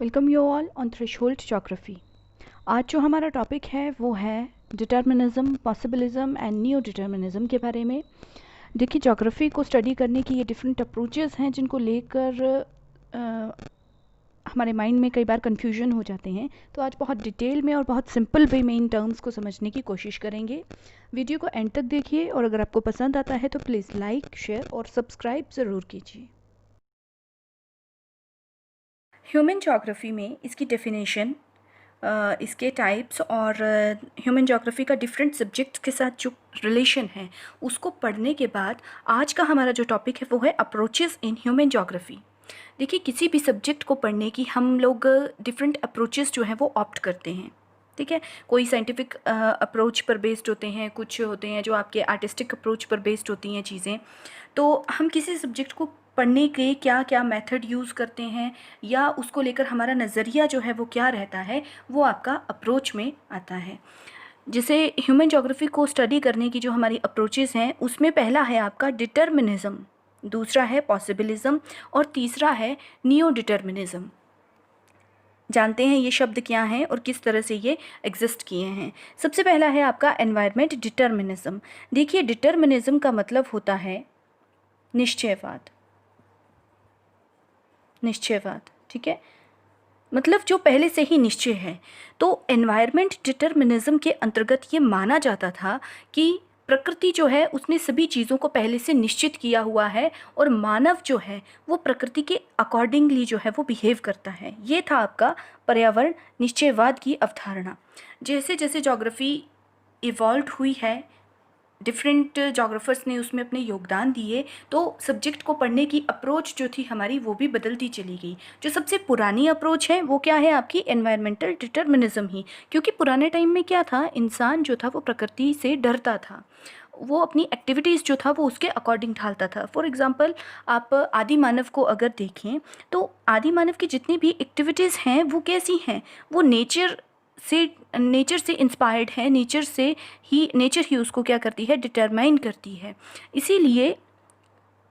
Welcome you all on threshold geography. आज जो हमारा टॉपिक है वो है determinism, possibilism and neo determinism के बारे में। देखिए, ज्योग्राफी को स्टडी करने की ये डिफरेंट अप्रोचेस हैं जिनको लेकर हमारे माइंड में कई बार कन्फ्यूजन हो जाते हैं। तो आज बहुत डिटेल में और बहुत सिंपल वे में इन टर्म्स को समझने की कोशिश करेंगे। वीडियो को एंड तक देखिए और अगर आपको पसंद आता है तो प्लीज़ लाइक, शेयर और सब्सक्राइब ज़रूर कीजिए। ह्यूमन ज्योग्राफी में इसकी डेफिनेशन, इसके टाइप्स और ह्यूमन ज्योग्राफी का डिफरेंट सब्जेक्ट्स के साथ जो रिलेशन है उसको पढ़ने के बाद आज का हमारा जो टॉपिक है वो है अप्रोचेस इन ह्यूमन ज्योग्राफी। देखिए, किसी भी सब्जेक्ट को पढ़ने की हम लोग डिफरेंट अप्रोचेस जो हैं वो ऑप्ट करते हैं। ठीक है, कोई साइंटिफिक अप्रोच पर बेस्ड होते हैं, कुछ होते हैं जो आपके आर्टिस्टिक अप्रोच पर बेस्ड होती हैं चीज़ें। तो हम किसी सब्जेक्ट को पढ़ने के क्या क्या मेथड यूज़ करते हैं या उसको लेकर हमारा नज़रिया जो है वो क्या रहता है, वो आपका अप्रोच में आता है। जैसे ह्यूमन ज्योग्राफी को स्टडी करने की जो हमारी अप्रोचेस हैं उसमें पहला है आपका डिटर्मिनिज्म, दूसरा है पॉसिबिलिज्म और तीसरा है नियो डिटर्मिनिज्म। जानते हैं ये शब्द क्या हैं और किस तरह से ये एग्जिस्ट किए हैं। सबसे पहला है आपका एनवायरनमेंट डिटर्मिनिज्म। देखिए, डिटर्मिनिज्म का मतलब होता है निश्चयवाद। निश्चयवाद, ठीक है, मतलब जो पहले से ही निश्चय है। तो एनवायरनमेंट डिटर्मिनिज्म के अंतर्गत ये माना जाता था कि प्रकृति जो है उसने सभी चीज़ों को पहले से निश्चित किया हुआ है और मानव जो है वो प्रकृति के अकॉर्डिंगली जो है वो बिहेव करता है। ये था आपका पर्यावरण निश्चयवाद की अवधारणा। जैसे जैसे ज्योग्राफी इवॉल्व हुई है, डिफरेंट जोग्राफर्स ने उसमें अपने योगदान दिए, तो सब्जेक्ट को पढ़ने की अप्रोच जो थी हमारी वो भी बदलती चली गई। जो सबसे पुरानी अप्रोच है वो क्या है आपकी एनवायरमेंटल डिटर्मिनिज्म ही, क्योंकि पुराने टाइम में क्या था, इंसान जो था वो प्रकृति से डरता था, वो अपनी एक्टिविटीज़ जो था वो उसके अकॉर्डिंग ढालता था। फॉर एग्ज़ाम्पल, आप आदि मानव को अगर देखें तो आदि मानव की जितनी भी एक्टिविटीज़ हैं वो कैसी हैं, वो नेचर से इंस्पायर्ड है, नेचर ही उसको क्या करती है, डिटरमाइन करती है। इसीलिए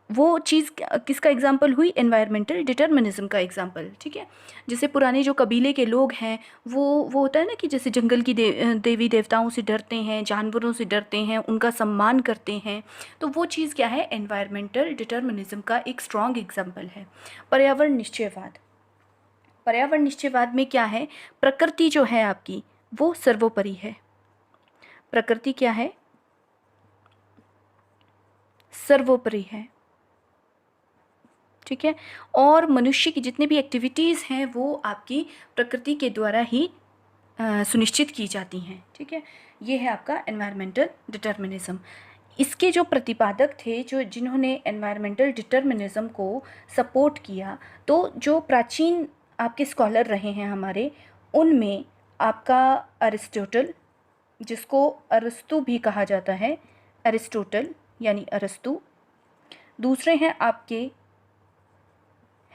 वो चीज़ किसका एग्जाम्पल हुई, एनवायरमेंटल डिटर्मिनिज्म का एग्जाम्पल। ठीक है, जैसे पुराने जो कबीले के लोग हैं वो होता है ना कि जैसे जंगल की देवी देवताओं से डरते हैं, जानवरों से डरते हैं, उनका सम्मान करते हैं। तो वो चीज़ क्या है, एनवायरमेंटल डिटर्मिनिज्म का एक स्ट्रॉन्ग एग्जाम्पल है। पर्यावरण निश्चयवाद, पर्यावरण निश्चयवाद में क्या है, प्रकृति जो है आपकी वो सर्वोपरि है। प्रकृति क्या है, सर्वोपरि है। ठीक है, और मनुष्य की जितनी भी एक्टिविटीज़ हैं वो आपकी प्रकृति के द्वारा ही सुनिश्चित की जाती हैं। ठीक है, ये है आपका एनवायरमेंटल डिटर्मिनिज्म। इसके जो प्रतिपादक थे, जो जिन्होंने एनवायरमेंटल डिटर्मिनिज्म को सपोर्ट किया, तो जो प्राचीन आपके स्कॉलर रहे हैं हमारे, उनमें आपका अरिस्टोटल, जिसको अरस्तु भी कहा जाता है, अरिस्टोटल यानी अरस्तु। दूसरे हैं आपके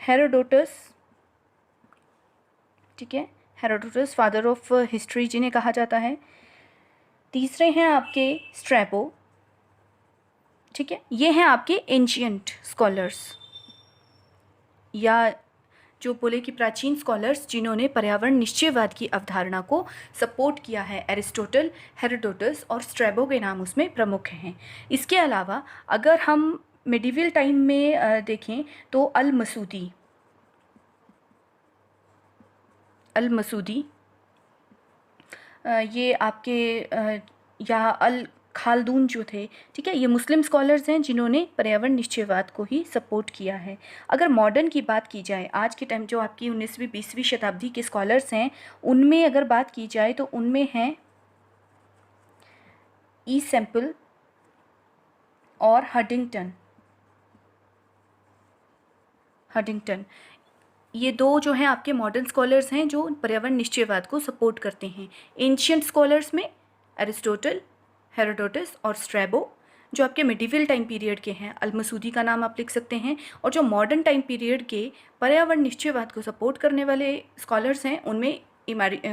हेरोडोटस, ठीक है, हेरोडोटस फादर ऑफ हिस्ट्री जिन्हें कहा जाता है। तीसरे हैं आपके स्ट्रैबो। ठीक है, ये हैं आपके एंशियंट स्कॉलर्स, या जो बोले कि प्राचीन स्कॉलर्स जिन्होंने पर्यावरण निश्चयवाद की अवधारणा को सपोर्ट किया है। एरिस्टोटल, हेरोडोटस और स्ट्रैबो के नाम उसमें प्रमुख हैं। इसके अलावा अगर हम मिडिवल टाइम में देखें तो अल मसूदी, ये आपके या अल खालदून जो थे, ठीक है, ये मुस्लिम स्कॉलर्स हैं जिन्होंने पर्यावरण निश्चयवाद को ही सपोर्ट किया है। अगर मॉडर्न की बात की जाए, आज के टाइम जो आपकी 19वीं 20वीं शताब्दी के स्कॉलर्स हैं, उनमें अगर बात की जाए तो उनमें हैं ई सैम्पल और हडिंगटन। ये दो जो हैं आपके मॉडर्न स्कॉलर्स हैं जो पर्यावरण निश्चयवाद को सपोर्ट करते हैं। एंशियंट स्कॉलर्स में एरिस्टोटल, हेरोडोटस और स्ट्रैबो, जो आपके मिडिवल टाइम पीरियड के हैं, अल-मसूदी का नाम आप लिख सकते हैं। और जो मॉडर्न टाइम पीरियड के पर्यावरण निश्चयवाद को सपोर्ट करने वाले स्कॉलर्स हैं उनमें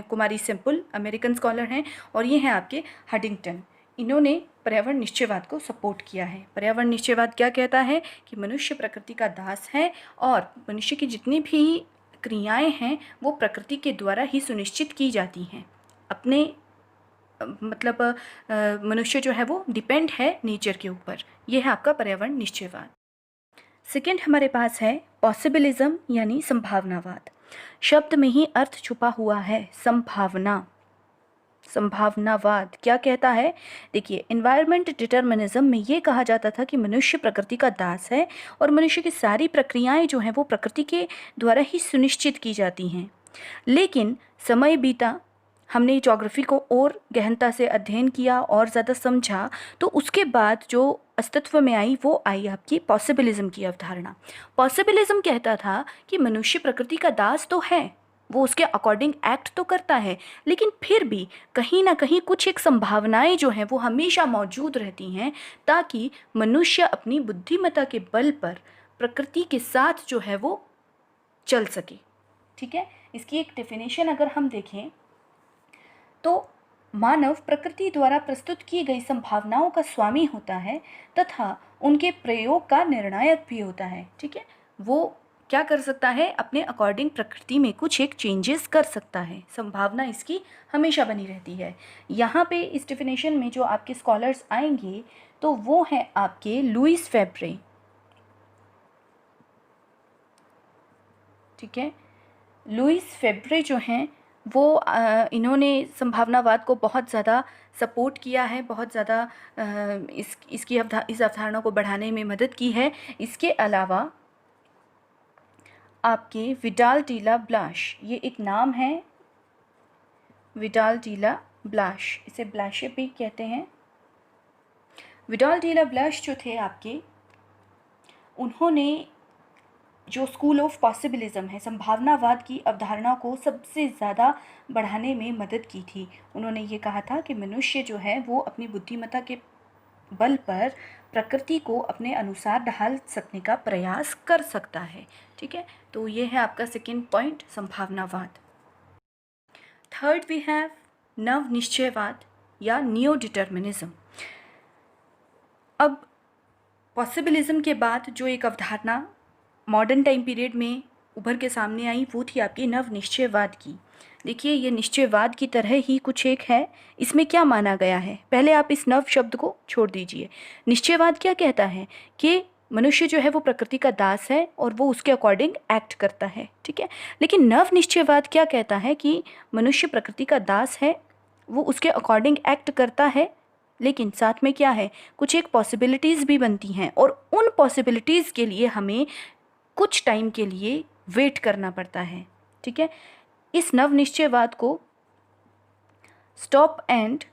कुमारी सेम्पल अमेरिकन स्कॉलर हैं, और ये हैं आपके हडिंगटन। इन्होंने पर्यावरण निश्चयवाद को सपोर्ट किया है। पर्यावरण निश्चयवाद क्या कहता है कि मनुष्य प्रकृति का दास है और मनुष्य की जितनी भी क्रियाएं हैं वो प्रकृति के द्वारा ही सुनिश्चित की जाती हैं। अपने मतलब मनुष्य जो है वो डिपेंड है नेचर के ऊपर। ये है आपका पर्यावरण निश्चयवाद। सेकेंड हमारे पास है पॉसिबिलिज्म यानी संभावनावाद। शब्द में ही अर्थ छुपा हुआ है, संभावना। संभावनावाद क्या कहता है? देखिए, एनवायरमेंट डिटर्मिनिज्म में ये कहा जाता था कि मनुष्य प्रकृति का दास है और मनुष्य की सारी प्रक्रियाएं जो हैं वो प्रकृति के द्वारा ही सुनिश्चित की जाती हैं। लेकिन समय बीता, हमने ज्योग्राफी को और गहनता से अध्ययन किया और ज़्यादा समझा, तो उसके बाद जो अस्तित्व में आई वो आई आपकी पॉसिबिलिज्म की अवधारणा। पॉसिबिलिज्म कहता था कि मनुष्य प्रकृति का दास तो है, वो उसके अकॉर्डिंग एक्ट तो करता है, लेकिन फिर भी कहीं ना कहीं कुछ एक संभावनाएं जो हैं वो हमेशा मौजूद रहती हैं, ताकि मनुष्य अपनी बुद्धिमत्ता के बल पर प्रकृति के साथ जो है वो चल सके। ठीक है, इसकी एक डेफिनेशन अगर हम देखें तो मानव प्रकृति द्वारा प्रस्तुत की गई संभावनाओं का स्वामी होता है तथा उनके प्रयोग का निर्णायक भी होता है। ठीक है, वो क्या कर सकता है? अपने अकॉर्डिंग प्रकृति में कुछ एक चेंजेस कर सकता है। संभावना इसकी हमेशा बनी रहती है। यहाँ पे इस डेफिनेशन में जो आपके स्कॉलर्स आएंगे तो वो हैं आपके लुईस फेब्रे। ठीक है, लुईस फेब्रे जो हैं वो इन्होंने संभावनावाद को बहुत ज़्यादा सपोर्ट किया है, बहुत ज़्यादा इस अवधारणा को बढ़ाने में मदद की है। इसके अलावा आपके विडाल डी ला ब्लाश, ये एक नाम है, विडाल डी ला ब्लाश, इसे ब्लाशे भी कहते हैं। विडाल डी ला ब्लाश जो थे आपके, उन्होंने जो स्कूल ऑफ पॉसिबिलिज्म है, संभावनावाद की अवधारणा को सबसे ज़्यादा बढ़ाने में मदद की थी। उन्होंने ये कहा था कि मनुष्य जो है वो अपनी बुद्धिमत्ता के बल पर प्रकृति को अपने अनुसार ढाल सकने का प्रयास कर सकता है। ठीक है, तो ये है आपका सेकेंड पॉइंट, संभावनावाद। थर्ड वी हैव नव निश्चयवाद या नियो डिटर्मिनिज्म। अब पॉसिबिलिज्म के बाद जो एक अवधारणा मॉडर्न टाइम पीरियड में उभर के सामने आई वो थी आपकी नव निश्चयवाद की। देखिए, ये निश्चयवाद की तरह ही कुछ एक है। इसमें क्या माना गया है, पहले आप इस नव शब्द को छोड़ दीजिए। निश्चयवाद क्या कहता है कि मनुष्य जो है वो प्रकृति का दास है और वो उसके अकॉर्डिंग एक्ट करता है। ठीक है, लेकिन नव निश्चयवाद क्या कहता है कि मनुष्य प्रकृति का दास है, वो उसके अकॉर्डिंग एक्ट करता है, लेकिन साथ में क्या है, कुछ एक पॉसिबिलिटीज़ भी बनती हैं और उन पॉसिबिलिटीज़ के लिए हमें कुछ टाइम के लिए वेट करना पड़ता है। ठीक है, इस नव निश्चयवाद को स्टॉप एंड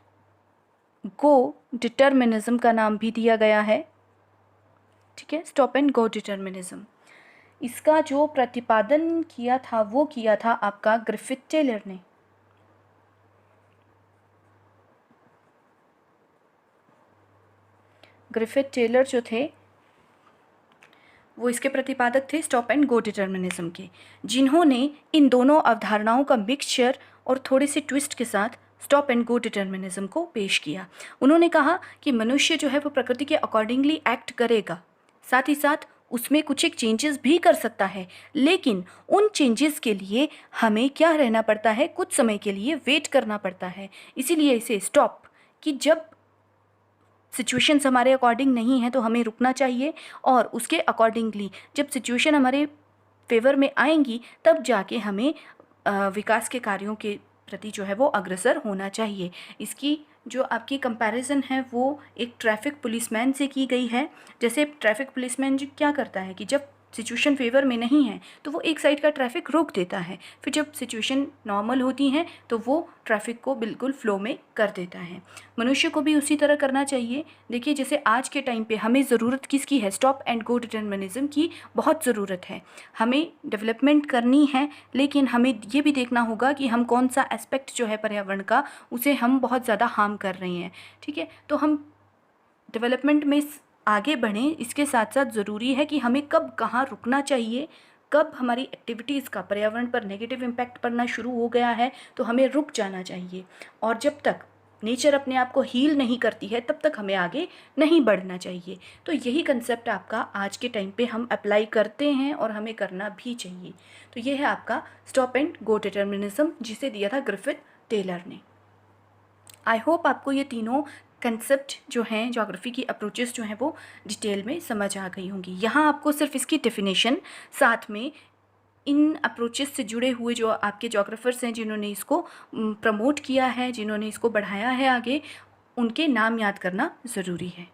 गो डिटर्मिनिज्म का नाम भी दिया गया है। ठीक है, स्टॉप एंड गो डिटर्मिनिज्म। इसका जो प्रतिपादन किया था वो किया था आपका ग्रिफिथ टेलर ने। ग्रिफिथ टेलर जो थे वो इसके प्रतिपादक थे स्टॉप एंड गो डिटर्मिनिज्म के, जिन्होंने इन दोनों अवधारणाओं का मिक्सचर और थोड़े से ट्विस्ट के साथ स्टॉप एंड गो डिटर्मिनिज्म को पेश किया। उन्होंने कहा कि मनुष्य जो है वो प्रकृति के अकॉर्डिंगली एक्ट करेगा, साथ ही साथ उसमें कुछ एक चेंजेस भी कर सकता है, लेकिन उन चेंजेस के लिए हमें क्या रहना पड़ता है, कुछ समय के लिए वेट करना पड़ता है। इसीलिए इसे स्टॉप, कि जब सिचुएशंस हमारे अकॉर्डिंग नहीं है तो हमें रुकना चाहिए, और उसके अकॉर्डिंगली जब सिचुएशन हमारे फेवर में आएंगी तब जाके हमें विकास के कार्यों के प्रति जो है वो अग्रसर होना चाहिए। इसकी जो आपकी कंपैरिजन है वो एक ट्रैफिक पुलिसमैन से की गई है। जैसे ट्रैफिक पुलिसमैन जो क्या करता है कि जब सिचुएशन फेवर में नहीं है तो वो एक साइड का ट्रैफिक रोक देता है, फिर जब सिचुएशन नॉर्मल होती है तो वो ट्रैफिक को बिल्कुल फ्लो में कर देता है। मनुष्य को भी उसी तरह करना चाहिए। देखिए, जैसे आज के टाइम पे हमें ज़रूरत किसकी है, स्टॉप एंड गो डिटर्मिनिज्म की बहुत ज़रूरत है। हमें डेवलपमेंट करनी है, लेकिन हमें ये भी देखना होगा कि हम कौन सा एस्पेक्ट जो है पर्यावरण का उसे हम बहुत ज़्यादा हार्म कर रहे हैं। ठीक है, तो हम डेवलपमेंट में आगे बढ़ें, इसके साथ साथ ज़रूरी है कि हमें कब कहाँ रुकना चाहिए, कब हमारी एक्टिविटीज़ का पर्यावरण पर नेगेटिव इम्पैक्ट पड़ना शुरू हो गया है तो हमें रुक जाना चाहिए, और जब तक नेचर अपने आप को हील नहीं करती है तब तक हमें आगे नहीं बढ़ना चाहिए। तो यही कंसेप्ट आपका आज के टाइम पे हम अप्लाई करते हैं और हमें करना भी चाहिए। तो ये है आपका स्टॉप एंड गो डिटर्मिनिज्म, जिसे दिया था ग्रिफिथ टेलर ने। आई होप आपको ये तीनों कंसेप्ट जो हैं, ज्योग्राफी की अप्रोचेस जो हैं, वो डिटेल में समझ आ गई होंगी। यहाँ आपको सिर्फ इसकी डेफिनेशन, साथ में इन अप्रोचेस से जुड़े हुए जो आपके जोग्राफर्स हैं जिन्होंने इसको प्रमोट किया है, जिन्होंने इसको बढ़ाया है आगे, उनके नाम याद करना ज़रूरी है।